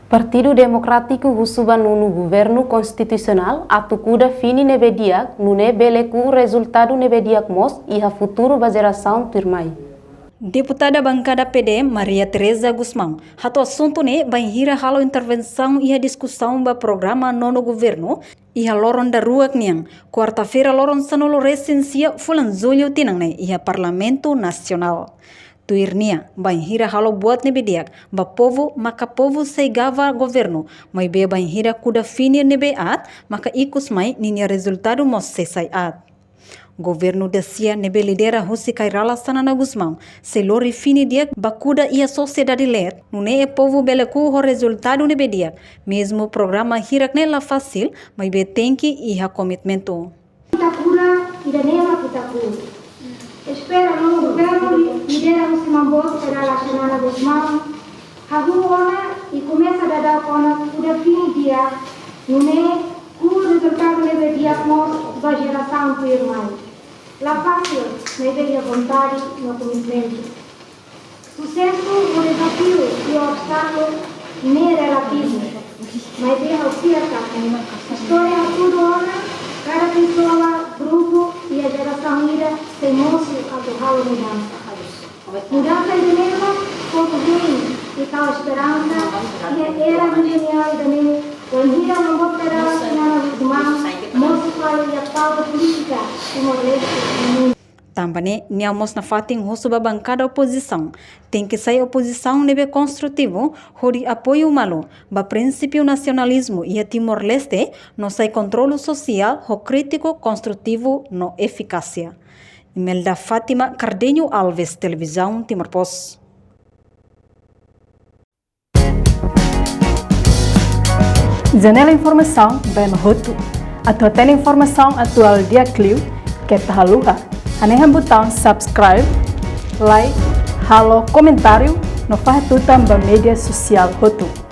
Partido Democrático Husuban no governo constitucional atucuda fini nebediak nune beleku resultado nebediak mos iha futuro ba geração turmai. Deputada bancada PD Maria Teresa Guzmão, hato assunto ne banhira halo intervenção e a discussão ba programa nono governo e a loron da rua kniang. Quarta-feira loron sanolo recensia fulan julho tinang ne e a Parlamento Nacional. Tuirnia, banhira halo buat nebediak, ba povo maka povo seigava governo, mai be banhira kuda finir nebeat, maka ikus mai ninia resultado mos sesaiat. Governo desia nebe lidera husi kairala sanana Guzmão, se lori fini diak bakuda ia sociedade let, nune e povo beleku ho resultado nebe diak, mesmo programa hirak nela fácil, mai be tenki iha komitmento. Pitakura ida nela pitakura. Espera no governo lidera husi mamboto kairala sanana Guzmão, hagu ona e começa a dar ona kuda fini diak, nune ku resultado nebe diak mos ba geração turmai. La fácil, na ideia vontade no commitmento. Sucesso no desafio e o obstáculo nem é relativo, mas é ao cerca. História é tudo ona, cada pessoa, grupo e a geração ira tem moço a torrá-lo mudança. Mudança é dinheiro, pouco bem e tal esperança, e era genial também. Quando ira não vou esperar a senhora Guzmão, moço fala e a pauta política, como o resto do mundo. Também, niamos na fating husuba bancada oposição. Tem que sair oposição nebe construtivo, hori apoio malo, ba princípio nacionalismo e a Timor-Leste, não sai controle social, ho crítico construtivo, no eficácia. Imelda Fátima Cardenho Alves, Televisão Timor-Post. Janela Informação, bem Roto. A tua informação atual dia Clio, que é Tahaluha. Anehan botão subscribe, like, halo, comentário, no faz tu também mídia social Roto.